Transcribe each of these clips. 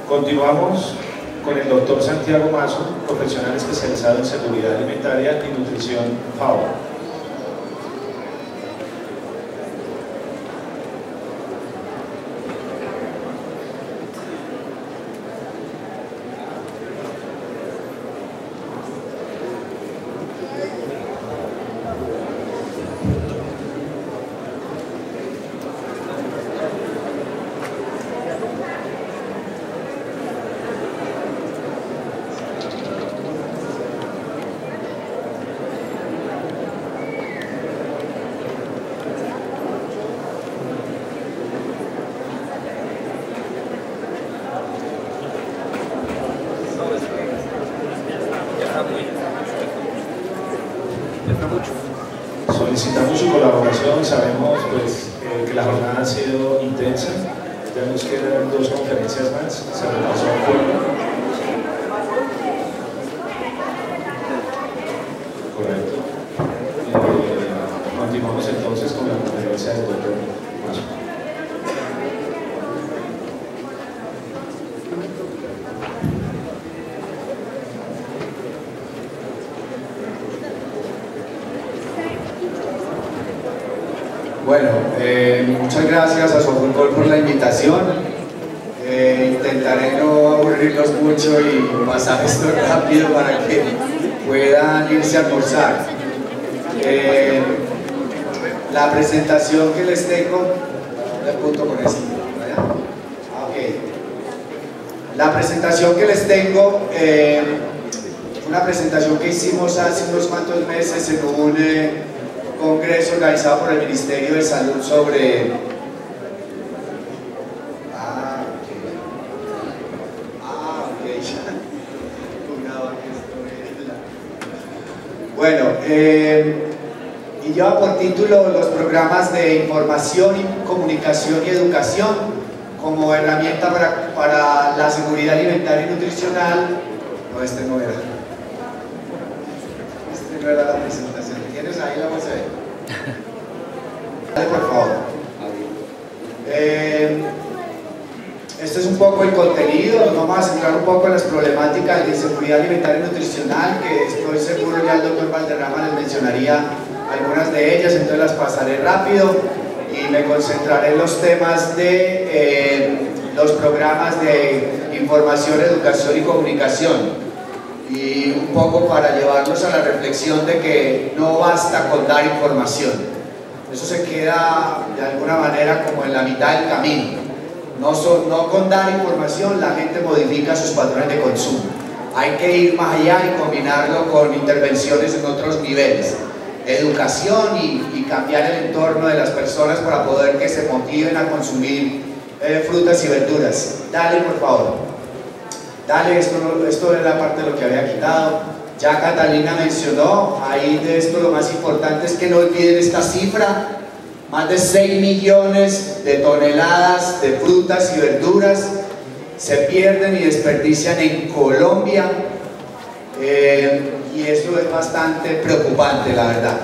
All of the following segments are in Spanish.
Continuamos con el doctor Santiago Mazo, profesional especializado en seguridad alimentaria y nutrición FAO. Solicitamos su colaboración, sabemos pues, que la jornada ha sido intensa, ya nos quedan 2 conferencias más, se repasó un poco. Correcto. Continuamos entonces con la conferencia del doctor Mazo. Bueno, muchas gracias a Sofutbol por la invitación. Intentaré no aburrirlos mucho y pasar esto rápido para que puedan irse a almorzar. La presentación que les tengo, la presentación que les tengo es una presentación que hicimos hace unos cuantos meses en un congreso organizado por el Ministerio de Salud sobre bueno, y lleva por título los programas de información, comunicación y educación como herramienta para la seguridad alimentaria y nutricional. No, este no era la presentación. ¿Tienes ahí la voz? Dale, por favor. Este es un poco el contenido. Nos vamos a centrar un poco en las problemáticas de seguridad alimentaria y nutricional, que estoy seguro ya el doctor Valderrama les mencionaría algunas de ellas, entonces las pasaré rápido y me concentraré en los temas de los programas de información, educación y comunicación. Y un poco para llevarnos a la reflexión de que no basta con dar información. Eso se queda de alguna manera como en la mitad del camino. No con dar información la gente modifica sus patrones de consumo. Hay que ir más allá y combinarlo con intervenciones en otros niveles. Educación y cambiar el entorno de las personas para poder que se motiven a consumir frutas y verduras. Dale, por favor. Dale, esto es la parte de lo que había quitado. Ya Catalina mencionó, ahí de esto lo más importante es que no olviden esta cifra: más de 6 millones de toneladas de frutas y verduras se pierden y desperdician en Colombia, y eso es bastante preocupante, la verdad,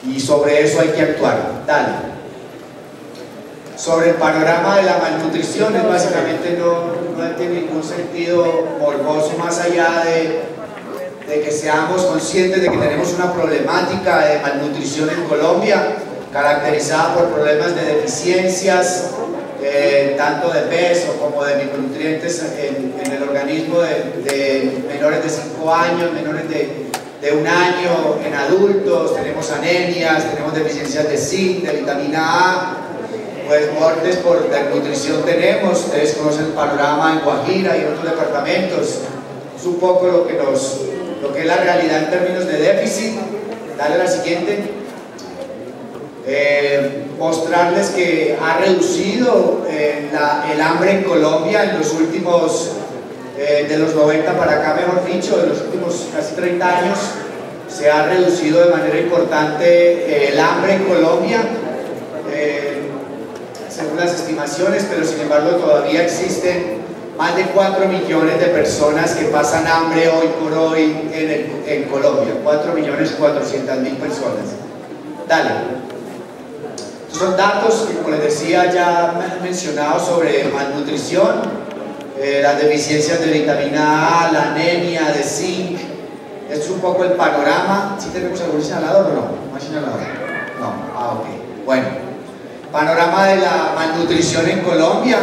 y sobre eso hay que actuar. Dale. Sobre el panorama de la malnutrición, es básicamente no tiene ningún sentido morboso más allá de que seamos conscientes de que tenemos una problemática de malnutrición en Colombia, caracterizada por problemas de deficiencias, tanto de peso como de micronutrientes en el organismo de menores de 5 años, menores de 1 año, en adultos. Tenemos anemias, tenemos deficiencias de zinc, de vitamina A. Pues muertes por desnutrición tenemos. Ustedes conocen el panorama en Guajira y en otros departamentos. Es un poco lo que es la realidad en términos de déficit. Dale la siguiente. Mostrarles que ha reducido el hambre en Colombia en los últimos, de los 90 para acá, mejor dicho, de los últimos casi 30 años, se ha reducido de manera importante el hambre en Colombia. Según las estimaciones, pero sin embargo todavía existen más de 4 millones de personas que pasan hambre hoy por hoy en Colombia. 4.400.000 personas. Dale. Estos son datos que, como les decía, ya mencionado sobre malnutrición. las deficiencias de vitamina A, la anemia, de zinc. Esto es un poco el panorama. ¿Sí tenemos algún señalador o no? ¿No hay señalador? No. Ah, ok. Bueno, panorama de la malnutrición en Colombia,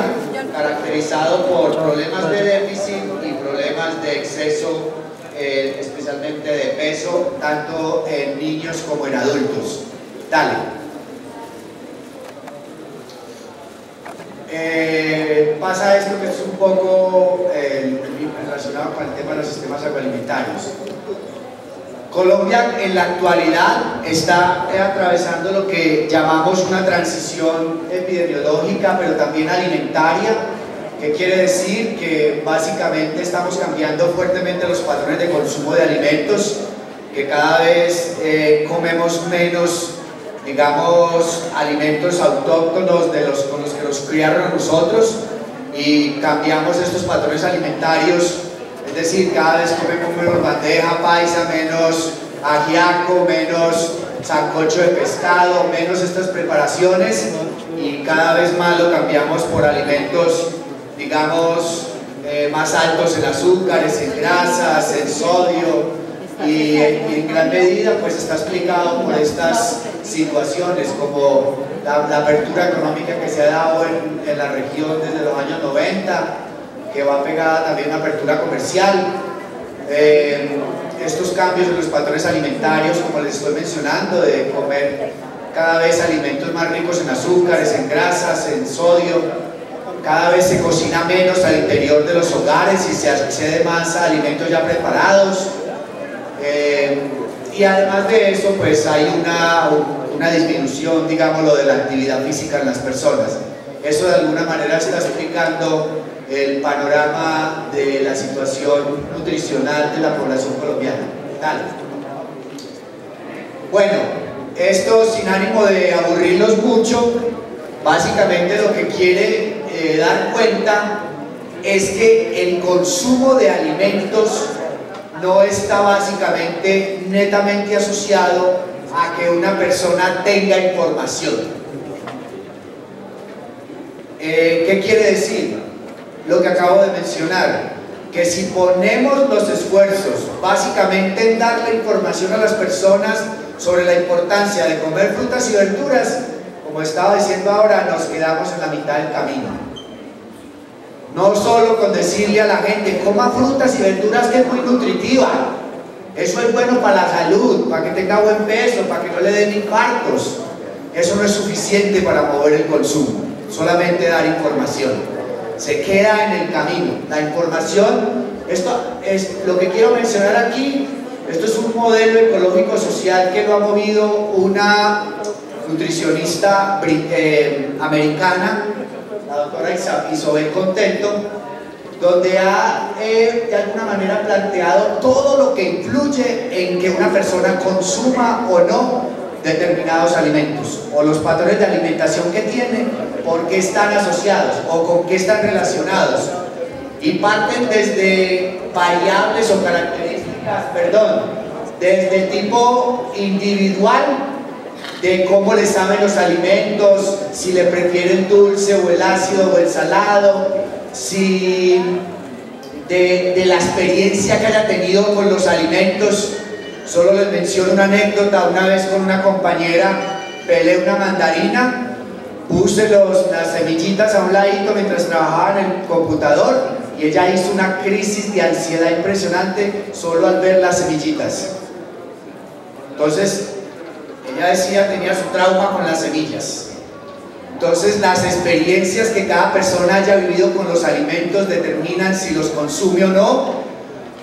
caracterizado por problemas de déficit y problemas de exceso, especialmente de peso, tanto en niños como en adultos. Dale. Pasa esto que es un poco relacionado con el tema de los sistemas agroalimentarios. Colombia en la actualidad está atravesando lo que llamamos una transición epidemiológica, pero también alimentaria, que quiere decir que básicamente estamos cambiando fuertemente los patrones de consumo de alimentos, que cada vez comemos menos, digamos, alimentos autóctonos con los que nos criaron a nosotros, y cambiamos estos patrones alimentarios. Es decir, cada vez comemos menos bandeja paisa, menos ajiaco, menos sancocho de pescado, menos estas preparaciones, y cada vez más lo cambiamos por alimentos, digamos, más altos en azúcares, en grasas, en sodio, y en gran medida pues está explicado por estas situaciones como la apertura económica que se ha dado en la región desde los años 90, que va pegada también a una apertura comercial, estos cambios en los patrones alimentarios, como les estoy mencionando, de comer cada vez alimentos más ricos en azúcares, en grasas, en sodio. Cada vez se cocina menos al interior de los hogares y se accede más a alimentos ya preparados. Y además de eso, pues hay una disminución, digámoslo, de la actividad física en las personas. Eso de alguna manera está explicando el panorama de la situación nutricional de la población colombiana. Dale. Bueno, esto sin ánimo de aburrirlos mucho, básicamente lo que quiere dar cuenta es que el consumo de alimentos no está básicamente netamente asociado a que una persona tenga información. ¿Qué quiere decir? Lo que acabo de mencionar, que si ponemos los esfuerzos básicamente en darle información a las personas sobre la importancia de comer frutas y verduras, como estaba diciendo ahora, nos quedamos en la mitad del camino. No solo con decirle a la gente, coma frutas y verduras, que es muy nutritiva, eso es bueno para la salud, para que tenga buen peso, para que no le den infartos. Eso no es suficiente para mover el consumo, solamente dar información. Se queda en el camino. La información, esto es lo que quiero mencionar aquí. Esto es un modelo ecológico social que lo ha movido una nutricionista americana, la doctora Isabel Contento, donde ha de alguna manera planteado todo lo que influye en que una persona consuma o no determinados alimentos, o los patrones de alimentación que tiene, por qué están asociados o con qué están relacionados, y parten desde variables o características, desde el tipo individual, de cómo le saben los alimentos, si le prefieren dulce o el ácido o el salado, si de la experiencia que haya tenido con los alimentos. Solo les menciono una anécdota. Una vez con una compañera pelé una mandarina, puse las semillitas a un ladito mientras trabajaba en el computador, y ella hizo una crisis de ansiedad impresionante solo al ver las semillitas. Entonces ella decía que tenía su trauma con las semillas. Entonces las experiencias que cada persona haya vivido con los alimentos determinan si los consume o no.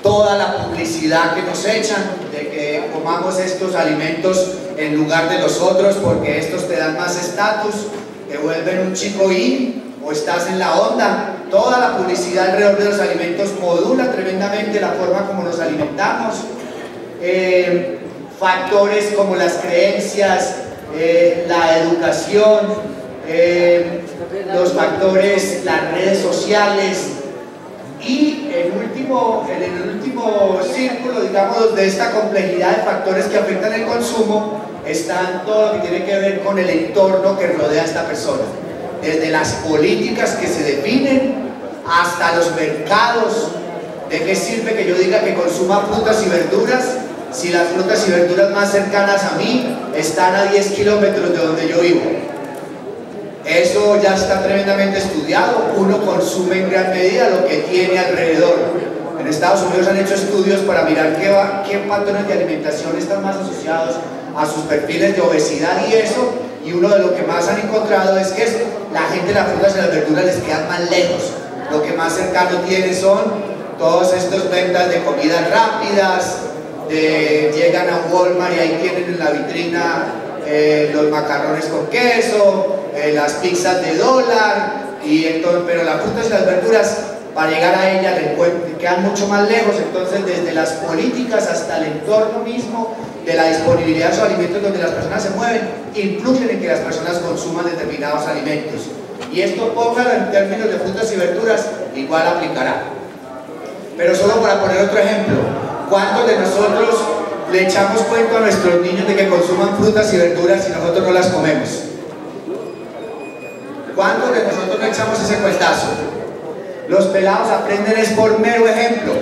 Toda la publicidad que nos echan de que comamos estos alimentos en lugar de los otros porque estos te dan más estatus, te vuelven un chico in o estás en la onda. Toda la publicidad alrededor de los alimentos modula tremendamente la forma como nos alimentamos. Factores como las creencias, la educación, los factores, las redes sociales, y en el último círculo, digamos, de esta complejidad de factores que afectan el consumo, están todo lo que tiene que ver con el entorno que rodea a esta persona, desde las políticas que se definen hasta los mercados. ¿De qué sirve que yo diga que consuma frutas y verduras si las frutas y verduras más cercanas a mí están a 10 kilómetros de donde yo vivo? Eso ya está tremendamente estudiado. Uno consume en gran medida lo que tiene alrededor. En Estados Unidos han hecho estudios para mirar qué patrones de alimentación están más asociados a sus perfiles de obesidad y eso, y uno de lo que más han encontrado es que la gente las frutas y las verduras les quedan más lejos. Lo que más cercano tiene son todas estas ventas de comidas rápidas, llegan a Walmart y ahí tienen en la vitrina los macarrones con queso, las pizzas de $1, y entonces, pero las frutas y las verduras para llegar a ellas quedan mucho más lejos. Entonces, desde las políticas hasta el entorno mismo de la disponibilidad de esos alimentos donde las personas se mueven, influyen en que las personas consuman determinados alimentos. Y esto, póngalo en términos de frutas y verduras, igual aplicará. Pero solo para poner otro ejemplo, ¿cuántos de nosotros le echamos cuento a nuestros niños de que consuman frutas y verduras si nosotros no las comemos? ¿Cuántos de nosotros no echamos ese cuentazo? Los pelados aprenden es por mero ejemplo.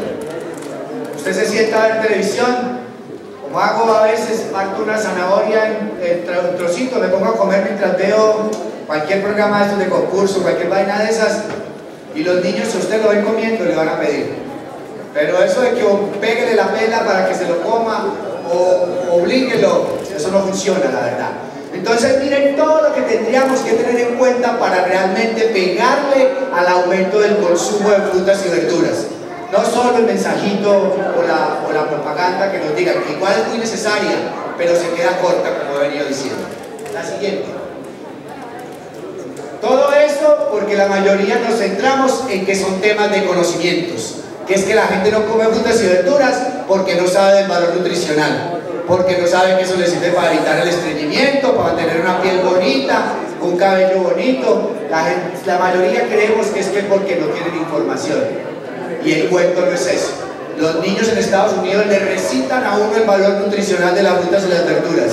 Usted se sienta a ver televisión, como hago a veces, parto una zanahoria en trocito, me pongo a comer mientras veo cualquier programa de estos de concurso, cualquier vaina de esas, y los niños, si usted lo ven comiendo, le van a pedir. Pero eso de que péguele la pela para que se lo coma o oblíguelo, eso no funciona, la verdad. Entonces miren todo lo que tendríamos que tener en cuenta para realmente pegarle al aumento del consumo de frutas y verduras. No solo el mensajito o la propaganda que nos diga que igual es muy necesaria, pero se queda corta, como he venido diciendo. La siguiente. Todo eso porque la mayoría nos centramos en que son temas de conocimientos, que es que la gente no come frutas y verduras porque no sabe del valor nutricional, porque no sabe que eso le sirve para evitar el estreñimiento, para tener una piel bonita, un cabello bonito. La mayoría creemos que es porque no tienen información, y el cuento no es eso. Los niños en Estados Unidos le recitan a uno el valor nutricional de las frutas y las verduras,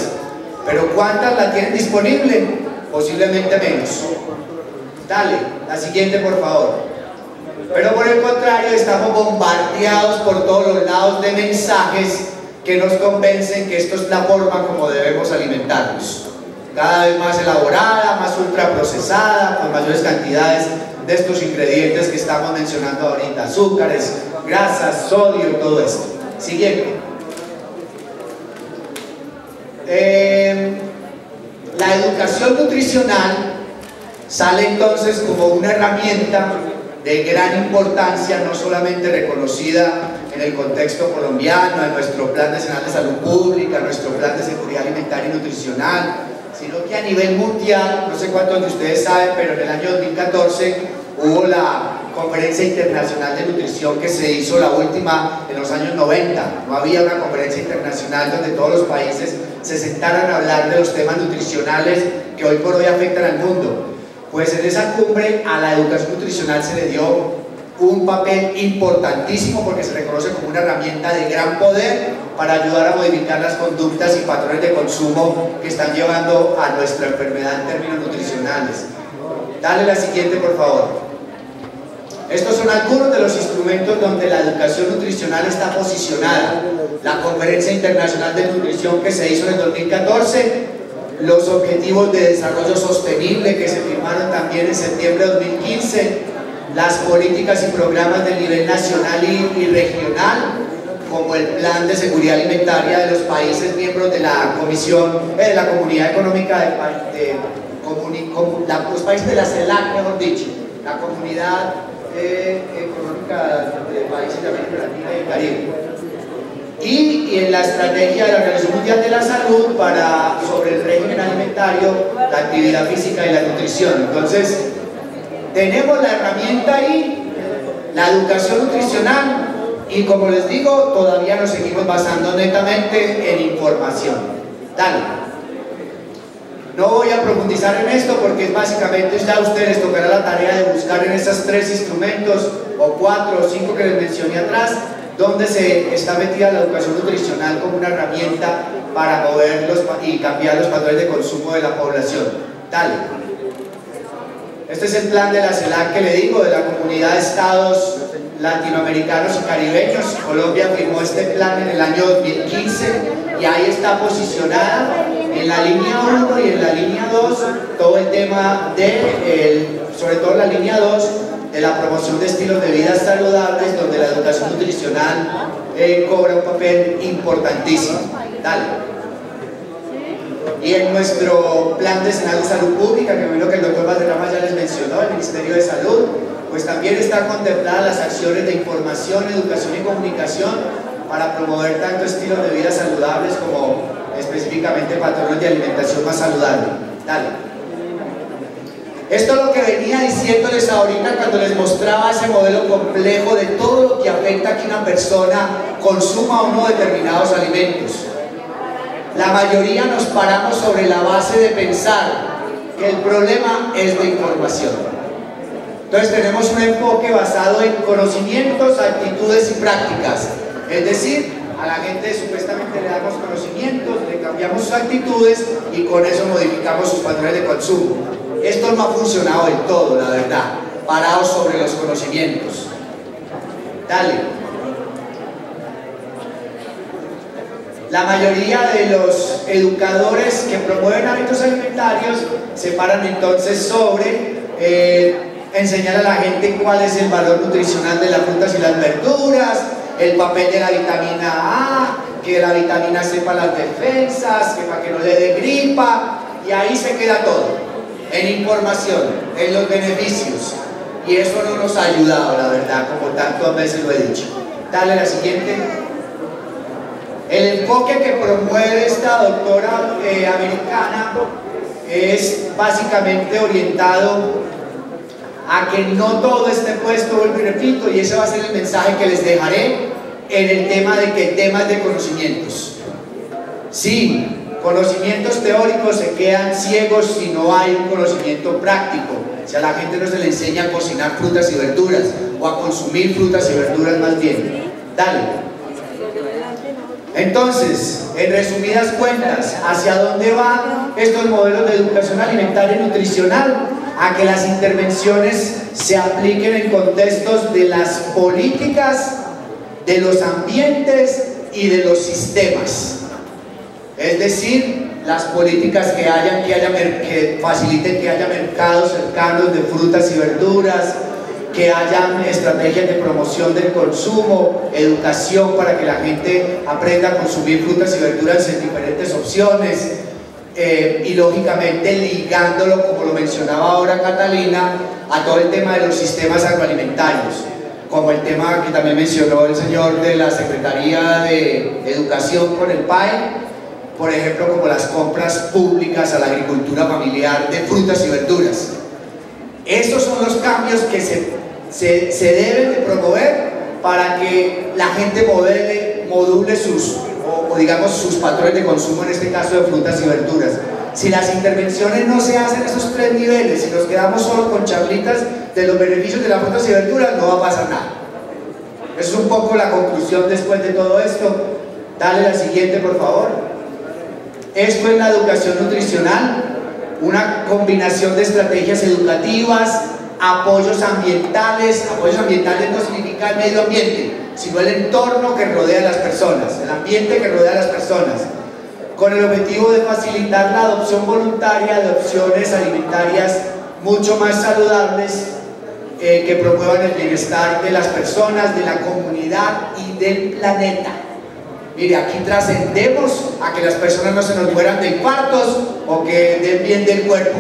pero ¿cuántas la tienen disponible? Posiblemente menos. Dale, la siguiente por favor. Pero por el contrario, estamos bombardeados por todos los lados de mensajes que nos convencen que esto es la forma como debemos alimentarnos. Cada vez más elaborada, más ultraprocesada, con mayores cantidades de estos ingredientes que estamos mencionando ahorita: azúcares, grasas, sodio y todo esto. Siguiente. La educación nutricional sale entonces como una herramienta de gran importancia, no solamente reconocida en el contexto colombiano, en nuestro Plan Nacional de Salud Pública, nuestro Plan de Seguridad Alimentaria y Nutricional, sino que a nivel mundial, no sé cuántos de ustedes saben, pero en el año 2014 hubo la Conferencia Internacional de Nutrición que se hizo, la última en los años 90. No había una conferencia internacional donde todos los países se sentaran a hablar de los temas nutricionales que hoy por hoy afectan al mundo. Pues en esa cumbre a la educación nutricional se le dio un papel importantísimo porque se reconoce como una herramienta de gran poder para ayudar a modificar las conductas y patrones de consumo que están llevando a nuestra enfermedad en términos nutricionales. Dale la siguiente, por favor. Estos son algunos de los instrumentos donde la educación nutricional está posicionada. La Conferencia Internacional de Nutrición que se hizo en el 2014, los Objetivos de Desarrollo Sostenible que se firmaron también en septiembre de 2015, las políticas y programas del nivel nacional y regional, como el Plan de Seguridad Alimentaria de los países miembros de la Comisión, de la Comunidad Económica los países de la CELAC, mejor dicho, la Comunidad Económica de Países de América Latina y el Caribe. Y en la estrategia de la Organización Mundial de la Salud sobre el régimen alimentario, la actividad física y la nutrición. Entonces, tenemos la herramienta ahí, la educación nutricional, y como les digo, todavía nos seguimos basando netamente en información. Dale. No voy a profundizar en esto porque básicamente ya a ustedes tocará la tarea de buscar en esos 3 instrumentos, o 4 o 5 que les mencioné atrás, donde se está metida la educación nutricional como una herramienta para mover y cambiar los patrones de consumo de la población. Dale. Este es el plan de la CELAC que le digo, de la Comunidad de Estados Latinoamericanos y Caribeños. Colombia firmó este plan en el año 2015 y ahí está posicionada en la línea 1 y en la línea 2 todo el tema de, sobre todo la línea 2, de la promoción de estilos de vida saludables, donde la educación nutricional cobra un papel importantísimo. Dale. Y en nuestro plan decenal de salud pública, que me imagino que el doctor Valderrama ya les mencionó, el Ministerio de Salud, pues también están contempladas las acciones de información, educación y comunicación para promover tanto estilos de vida saludables como específicamente patrones de alimentación más saludable. Dale. Esto es lo que venía diciéndoles ahorita cuando les mostraba ese modelo complejo de todo lo que afecta a que una persona consuma o no determinados alimentos. La mayoría nos paramos sobre la base de pensar que el problema es de información. Entonces tenemos un enfoque basado en conocimientos, actitudes y prácticas. Es decir, a la gente supuestamente le damos conocimientos, le cambiamos sus actitudes y con eso modificamos sus patrones de consumo. Esto no ha funcionado del todo, la verdad, parados sobre los conocimientos. Dale. La mayoría de los educadores que promueven hábitos alimentarios se paran entonces sobre enseñar a la gente cuál es el valor nutricional de las frutas y las verduras, el papel de la vitamina A, que la vitamina C para las defensas, que para que no le dé gripa, y ahí se queda todo, en información, en los beneficios, y eso no nos ha ayudado, la verdad, como tantas veces lo he dicho. Dale la siguiente. El enfoque que promueve esta doctora americana es básicamente orientado a que no todo esté puesto, vuelvo y repito, y ese va a ser el mensaje que les dejaré en el tema de que temas de conocimientos. Sí, conocimientos teóricos se quedan ciegos si no hay un conocimiento práctico, si a la gente no se le enseña a cocinar frutas y verduras o a consumir frutas y verduras más bien. Dale. Entonces, en resumidas cuentas, ¿hacia dónde van estos modelos de educación alimentaria y nutricional? A que las intervenciones se apliquen en contextos de las políticas, de los ambientes y de los sistemas. Es decir, las políticas que faciliten que haya mercados cercanos de frutas y verduras, que hayan estrategias de promoción del consumo, educación para que la gente aprenda a consumir frutas y verduras en diferentes opciones, y lógicamente ligándolo, como lo mencionaba ahora Catalina, a todo el tema de los sistemas agroalimentarios, como el tema que también mencionó el señor de la Secretaría de Educación con el PAE, por ejemplo, como las compras públicas a la agricultura familiar de frutas y verduras. Estos son los cambios que se deben de promover para que la gente module sus patrones de consumo, en este caso de frutas y verduras. Si las intervenciones no se hacen en esos tres niveles, si nos quedamos solo con charlitas de los beneficios de las frutas y verduras, no va a pasar nada. Esa es un poco la conclusión después de todo esto. Dale la siguiente, por favor. Esto es la educación nutricional, una combinación de estrategias educativas, apoyos ambientales no significa el medio ambiente, sino el entorno que rodea a las personas, el ambiente que rodea a las personas, con el objetivo de facilitar la adopción voluntaria de opciones alimentarias mucho más saludables, que promuevan el bienestar de las personas, de la comunidad y del planeta. Mire, aquí trascendemos a que las personas no se nos mueran de infartos o que den bien del cuerpo.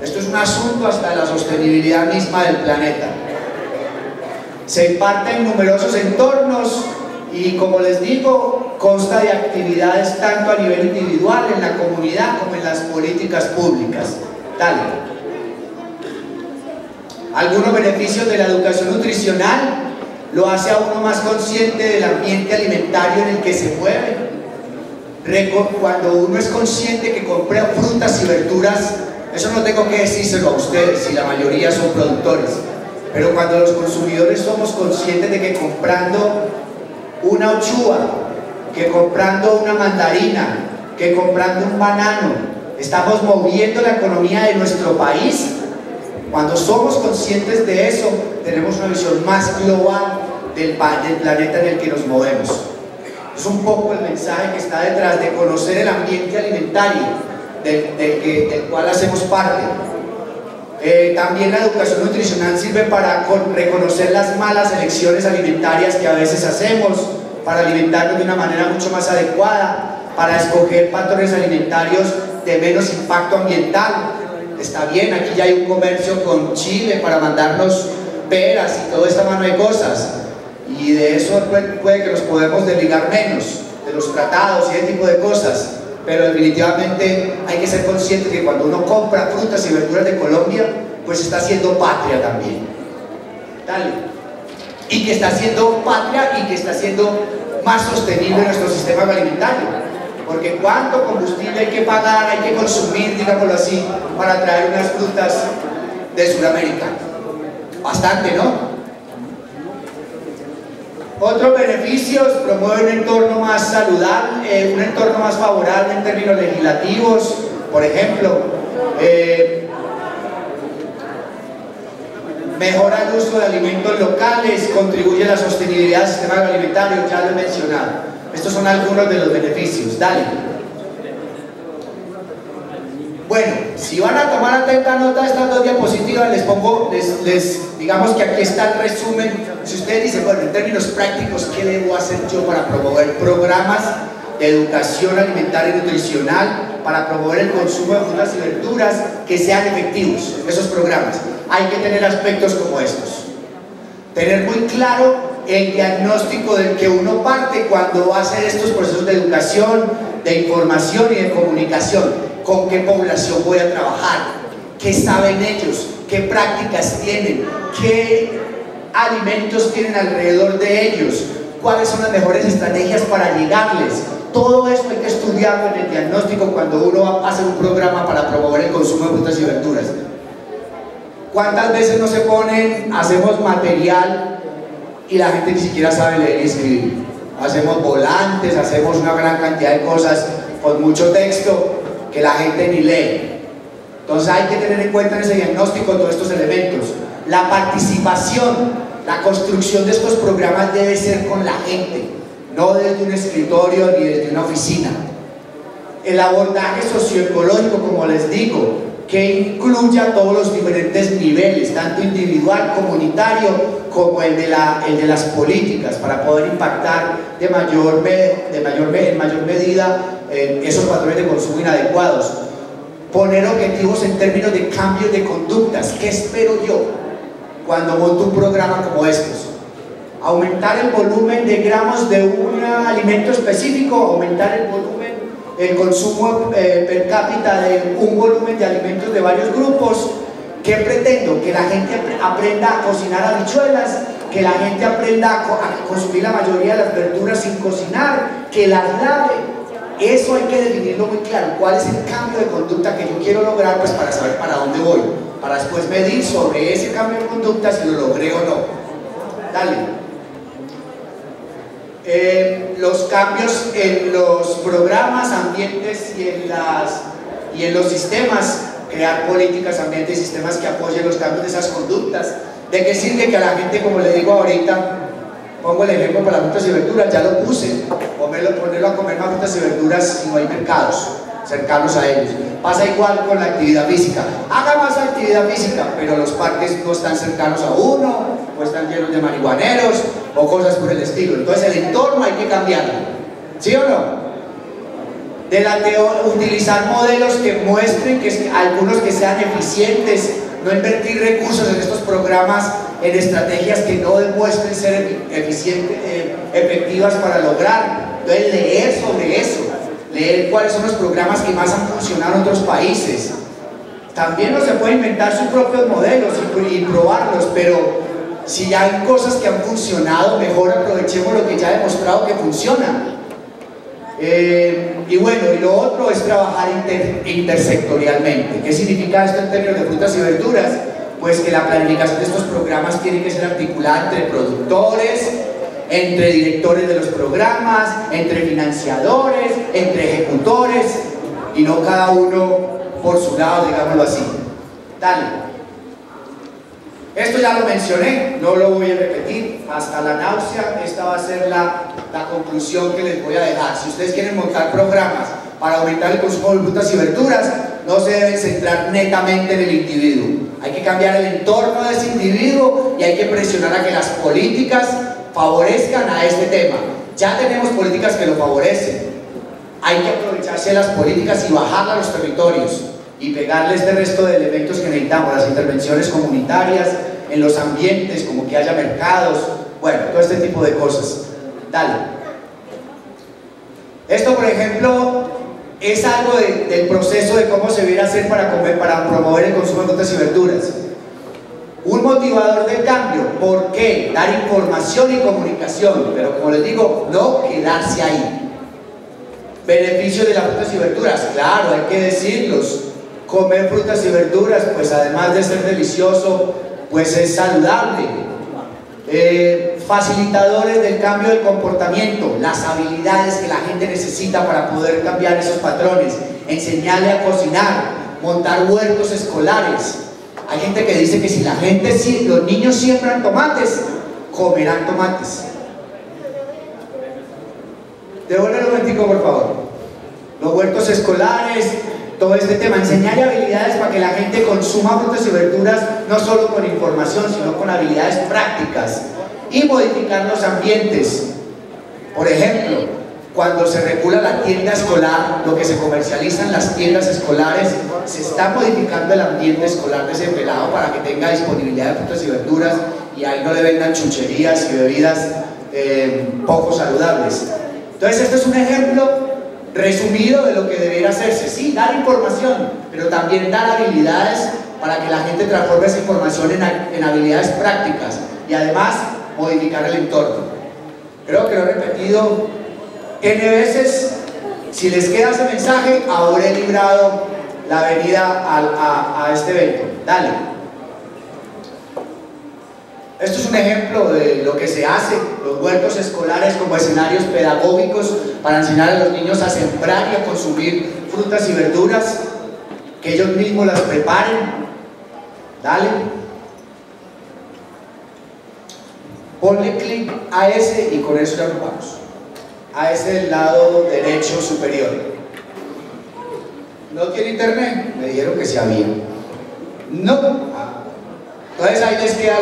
Esto es un asunto hasta de la sostenibilidad misma del planeta. Se imparte en numerosos entornos y, como les digo, consta de actividades tanto a nivel individual, en la comunidad, como en las políticas públicas. Dale. Algunos beneficios de la educación nutricional: lo hace a uno más consciente del ambiente alimentario en el que se mueve. Cuando uno es consciente que compra frutas y verduras, eso no tengo que decírselo a ustedes, si la mayoría son productores, pero cuando los consumidores somos conscientes de que comprando una uchuva, que comprando una mandarina, que comprando un banano, estamos moviendo la economía de nuestro país, Cuando somos conscientes de eso, tenemos una visión más global del planeta en el que nos movemos. Es un poco el mensaje que está detrás de conocer el ambiente alimentario del cual hacemos parte. También la educación nutricional sirve para reconocer las malas elecciones alimentarias que a veces hacemos, para alimentarnos de una manera mucho más adecuada, para escoger patrones alimentarios de menos impacto ambiental. Está bien, aquí ya hay un comercio con Chile para mandarnos peras y toda esta mano de cosas, y de eso puede que nos podemos desligar menos, de los tratados y ese tipo de cosas, pero definitivamente hay que ser conscientes que cuando uno compra frutas y verduras de Colombia, pues está haciendo patria también. Dale. Y que está haciendo patria y que está haciendo más sostenible nuestro sistema alimentario. Porque cuánto combustible hay que pagar, hay que consumir, digámoslo así, para traer unas frutas de Sudamérica. Bastante, ¿no? Otros beneficios: promueve un entorno más saludable, un entorno más favorable en términos legislativos. Por ejemplo, mejora el uso de alimentos locales, contribuye a la sostenibilidad del sistema alimentario, ya lo he mencionado. Estos son algunos de los beneficios. Dale. Bueno, si van a tomar atenta nota de estas dos diapositivas, les pongo, digamos que aquí está el resumen. Si ustedes dicen, bueno, en términos prácticos, ¿qué debo hacer yo para promover programas de educación alimentaria y nutricional, para promover el consumo de frutas y verduras que sean efectivos? Esos programas, hay que tener aspectos como estos. Tener muy claro el diagnóstico del que uno parte cuando va a hacer estos procesos de educación, de información y de comunicación. ¿Con qué población voy a trabajar? ¿Qué saben ellos? ¿Qué prácticas tienen? ¿Qué alimentos tienen alrededor de ellos? ¿Cuáles son las mejores estrategias para llegarles? Todo esto hay que estudiarlo en el diagnóstico cuando uno va a hacer un programa para promover el consumo de frutas y verduras. ¿Cuántas veces no se ponen, hacemos material y la gente ni siquiera sabe leer y escribir? Hacemos volantes, hacemos una gran cantidad de cosas con mucho texto que la gente ni lee. Entonces hay que tener en cuenta en ese diagnóstico todos estos elementos. La participación, la construcción de estos programas debe ser con la gente, no desde un escritorio ni desde una oficina. El abordaje socioecológico, como les digo, que incluya todos los diferentes niveles, tanto individual, comunitario, como el de las políticas, para poder impactar en mayor medida esos patrones de consumo inadecuados. Poner objetivos en términos de cambios de conductas. ¿Qué espero yo cuando monto un programa como estos? Aumentar el volumen de gramos de un alimento específico, aumentar el volumen, el consumo per cápita de un volumen de alimentos de varios grupos. ¿Qué pretendo? Que la gente aprenda a cocinar habichuelas, que la gente aprenda a consumir la mayoría de las verduras sin cocinar, que las lave. Eso hay que definirlo muy claro. ¿Cuál es el cambio de conducta que yo quiero lograr? Pues para saber para dónde voy, para después medir sobre ese cambio de conducta si lo logré o no. Dale. Los cambios en los programas, ambientes y en los sistemas, crear políticas, ambientes y sistemas que apoyen los cambios de esas conductas. ¿De qué sirve que a la gente, como le digo ahorita, pongo el ejemplo para las frutas y verduras, ya lo puse, ponerlo a comer más frutas y verduras si no hay mercados cercanos a ellos? Pasa igual con la actividad física. Haga más actividad física, pero los parques no están cercanos a uno, o están llenos de marihuaneros, o cosas por el estilo. Entonces el entorno hay que cambiarlo, ¿sí o no? Utilizar modelos que muestren que algunos que sean eficientes, no invertir recursos en estos programas en estrategias que no demuestren ser efectivas para lograr. Entonces leer sobre eso, leer cuáles son los programas que más han funcionado en otros países. También no se puede inventar sus propios modelos y probarlos, pero si ya hay cosas que han funcionado, mejor aprovechemos lo que ya ha demostrado que funciona. Y bueno, y lo otro es trabajar intersectorialmente. ¿Qué significa esto en términos de frutas y verduras? Pues que la planificación de estos programas tiene que ser articulada entre productores, entre directores de los programas, entre financiadores, entre ejecutores, y no cada uno por su lado, digámoslo así. Dale. Esto ya lo mencioné, no lo voy a repetir, hasta la náusea. Esta va a ser la conclusión que les voy a dejar. Si ustedes quieren montar programas para aumentar el consumo de frutas y verduras, no se deben centrar netamente en el individuo. Hay que cambiar el entorno de ese individuo y hay que presionar a que las políticas favorezcan a este tema. Ya tenemos políticas que lo favorecen. Hay que aprovecharse de las políticas y bajarlas a los territorios y pegarle este resto de elementos que necesitamos, las intervenciones comunitarias en los ambientes, como que haya mercados, bueno, todo este tipo de cosas. Dale. Esto, por ejemplo, es algo del proceso de cómo se debería hacer para promover el consumo de frutas y verduras. Un motivador del cambio, ¿por qué? Dar información y comunicación, pero como les digo, no quedarse ahí. Beneficios de las frutas y verduras, claro, hay que decirlos. Comer frutas y verduras, pues además de ser delicioso, pues es saludable. Facilitadores del cambio de comportamiento, las habilidades que la gente necesita para poder cambiar esos patrones, enseñarle a cocinar, montar huertos escolares. Hay gente que dice que si los niños siembran tomates, comerán tomates. Devuélvelo un momentico, por favor. Los huertos escolares, todo este tema, enseñar habilidades para que la gente consuma frutas y verduras no solo con información, sino con habilidades prácticas, y modificar los ambientes. Por ejemplo, cuando se regula la tienda escolar, lo que se comercializa en las tiendas escolares, se está modificando el ambiente escolar de ese pelado para que tenga disponibilidad de frutas y verduras y ahí no le vendan chucherías y bebidas poco saludables. Entonces, este es un ejemplo resumido de lo que debería hacerse. Sí, dar información, pero también dar habilidades para que la gente transforme esa información en habilidades prácticas y además modificar el entorno. Creo que lo he repetido N veces. Si les queda ese mensaje, habré librado la venida a este evento. Dale. Esto es un ejemplo de lo que se hace, los huertos escolares como escenarios pedagógicos para enseñar a los niños a sembrar y a consumir frutas y verduras, que ellos mismos las preparen. Dale. Ponle clic a ese y con eso ya nos vamos. A ese del lado derecho superior. ¿No tiene internet? Me dijeron que sí había. No. Entonces ahí les queda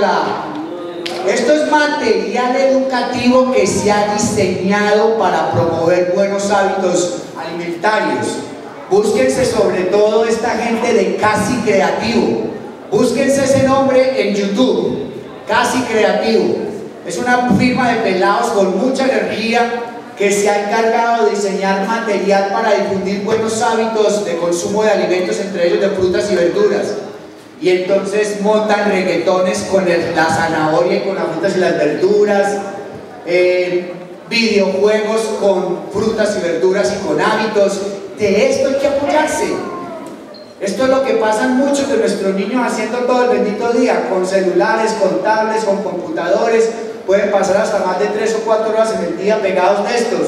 Esto es material educativo que se ha diseñado para promover buenos hábitos alimentarios. Búsquense sobre todo esta gente de Casi Creativo. Búsquense ese nombre en YouTube. Casi Creativo. Es una firma de pelados con mucha energía que se ha encargado de diseñar material para difundir buenos hábitos de consumo de alimentos, entre ellos de frutas y verduras. Y entonces montan reggaetones con la zanahoria y con las frutas y las verduras, videojuegos con frutas y verduras y con hábitos. De esto hay que apoyarse. Esto es lo que pasan muchos de nuestros niños haciendo todo el bendito día, con celulares, con tablets, con computadores. Pueden pasar hasta más de 3 o 4 horas en el día pegados de estos.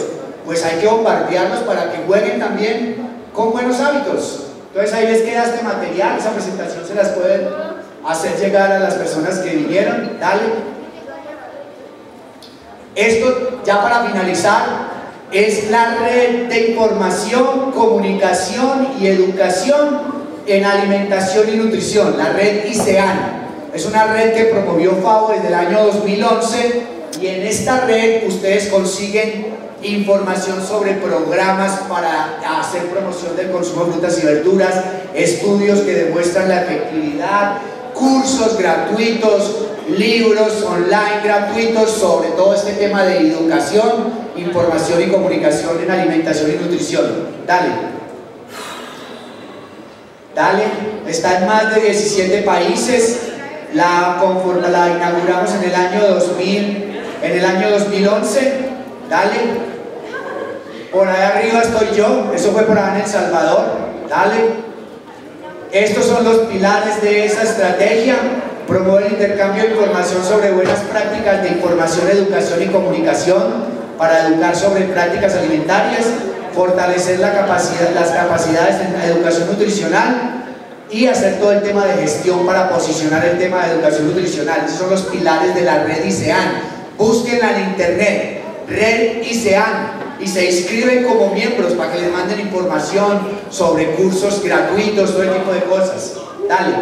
Pues hay que bombardearlos para que jueguen también con buenos hábitos. Entonces ahí les queda este material, esa presentación se las pueden hacer llegar a las personas que vinieron. Dale. Esto, ya para finalizar, es la red de información, comunicación y educación en alimentación y nutrición, la red ICEAN. Es una red que promovió FAO desde el año 2011 y en esta red ustedes consiguen información sobre programas para hacer promoción del consumo de frutas y verduras, estudios que demuestran la efectividad, cursos gratuitos, libros online gratuitos sobre todo este tema de educación, información y comunicación en alimentación y nutrición. Dale. Dale. Está en más de 17 países. La inauguramos en el año 2011. Dale. Por ahí arriba estoy yo, eso fue por allá en El Salvador. Dale. Estos son los pilares de esa estrategia: promover el intercambio de información sobre buenas prácticas de información, educación y comunicación para educar sobre prácticas alimentarias, fortalecer las capacidades en educación nutricional y hacer todo el tema de gestión para posicionar el tema de educación nutricional. Esos son los pilares de la red ICEAN. Búsquenla en internet, red ICEAN, y se inscriben como miembros para que les manden información sobre cursos gratuitos, todo el tipo de cosas. Dale.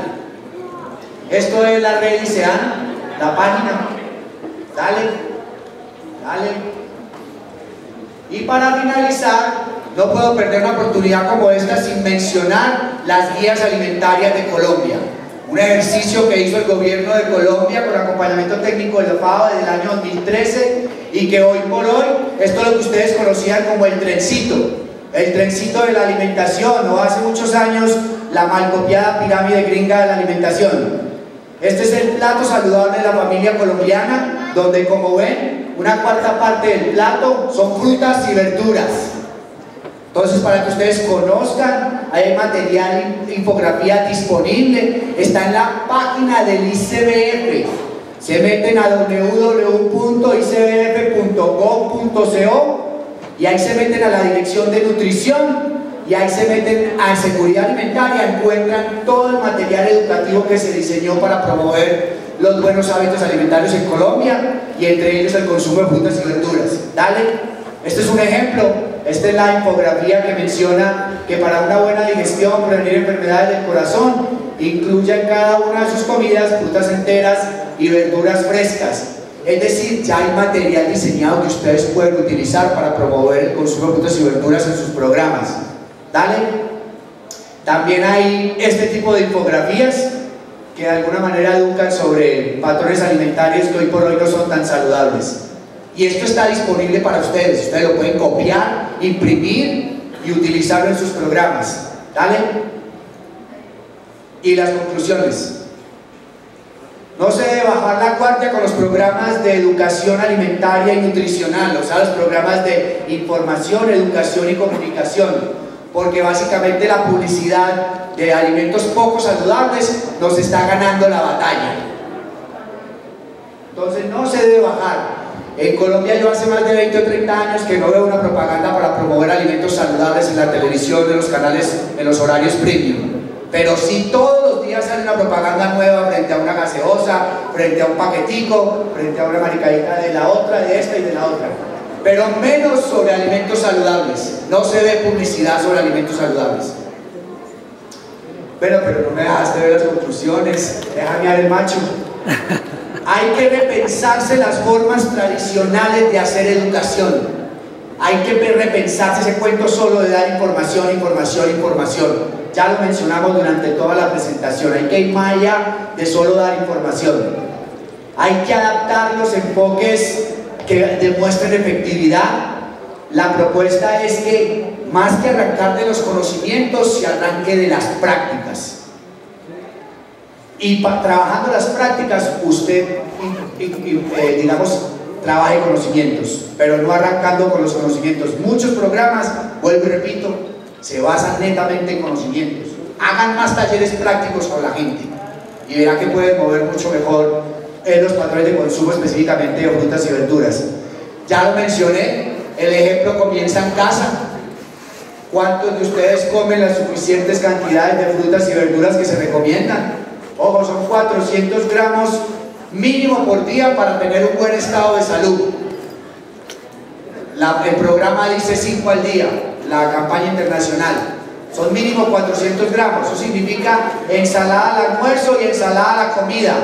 Esto es la red ICEAN, la página. Dale. Dale. Y para finalizar, no puedo perder una oportunidad como esta sin mencionar las guías alimentarias de Colombia. Un ejercicio que hizo el gobierno de Colombia con acompañamiento técnico de la FAO desde el año 2013 y que hoy por hoy, esto es lo que ustedes conocían como el trencito de la alimentación, o hace muchos años la mal copiada pirámide gringa de la alimentación. Este es el plato saludable de la familia colombiana, donde como ven, una cuarta parte del plato son frutas y verduras. Entonces, para que ustedes conozcan, hay material, infografía disponible, está en la página del ICBF. Se meten a www.icbf.gov.co y ahí se meten a la dirección de nutrición y ahí se meten a seguridad alimentaria, encuentran todo el material educativo que se diseñó para promover los buenos hábitos alimentarios en Colombia y entre ellos el consumo de frutas y verduras. Dale. Este es un ejemplo, esta es la infografía que menciona que para una buena digestión, prevenir enfermedades del corazón, incluya en cada una de sus comidas frutas enteras y verduras frescas. Es decir, ya hay material diseñado que ustedes pueden utilizar para promover el consumo de frutas y verduras en sus programas. Dale. También hay este tipo de infografías que de alguna manera educan sobre patrones alimentarios que hoy por hoy no son tan saludables. Y esto está disponible para ustedes. Ustedes lo pueden copiar, imprimir y utilizarlo en sus programas. ¿Dale? Y las conclusiones. No se debe bajar la guardia con los programas de educación alimentaria y nutricional, o sea, los programas de información, educación y comunicación, porque básicamente la publicidad de alimentos poco saludables nos está ganando la batalla. Entonces no se debe bajar. En Colombia yo hace más de 20 o 30 años que no veo una propaganda para promover alimentos saludables en la televisión, en los canales, en los horarios premium. Pero sí todos los días sale una propaganda nueva frente a una gaseosa, frente a un paquetico, frente a una maricadita de la otra, de esta y de la otra. Pero menos sobre alimentos saludables. No se ve publicidad sobre alimentos saludables. Bueno, pero no me dejaste ver las conclusiones. Déjame dar el macho. Hay que repensarse las formas tradicionales de hacer educación. Hay que repensarse ese cuento solo de dar información, información, información. Ya lo mencionamos durante toda la presentación. Hay que ir más allá de solo dar información. Hay que adaptar los enfoques que demuestren efectividad. La propuesta es que más que arrancar de los conocimientos, se arranque de las prácticas. Y trabajando las prácticas, usted, digamos, trabaje conocimientos, pero no arrancando con los conocimientos. Muchos programas, vuelvo y repito, se basan netamente en conocimientos. Hagan más talleres prácticos con la gente y verán que pueden mover mucho mejor los patrones de consumo, específicamente de frutas y verduras. Ya lo mencioné, el ejemplo comienza en casa. ¿Cuántos de ustedes comen las suficientes cantidades de frutas y verduras que se recomiendan? Ojo, son 400 gramos mínimo por día para tener un buen estado de salud. El programa dice 5 al día, la campaña internacional. Son mínimo 400 gramos, eso significa ensalada al almuerzo y ensalada a la comida.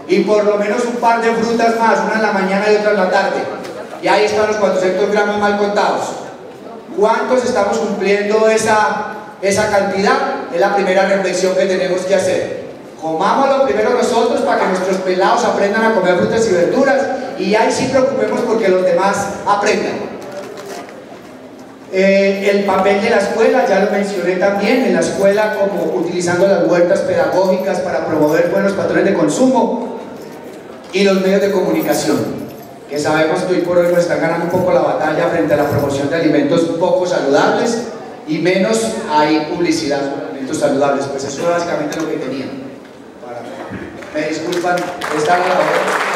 Y por lo menos un par de frutas más, una en la mañana y otra en la tarde. Y ahí están los 400 gramos mal contados. ¿Cuántos estamos cumpliendo esa cantidad? Es la primera reflexión que tenemos que hacer. Comámoslo primero nosotros para que nuestros pelados aprendan a comer frutas y verduras y ahí sí preocupemos porque los demás aprendan. El papel de la escuela, ya lo mencioné también, en la escuela como utilizando las huertas pedagógicas para promover buenos patrones de consumo y los medios de comunicación, que sabemos que hoy por hoy nos están ganando un poco la batalla frente a la promoción de alimentos poco saludables y menos hay publicidad sobre alimentos saludables. Pues eso es básicamente lo que tenían. Me disculpan, está grabado.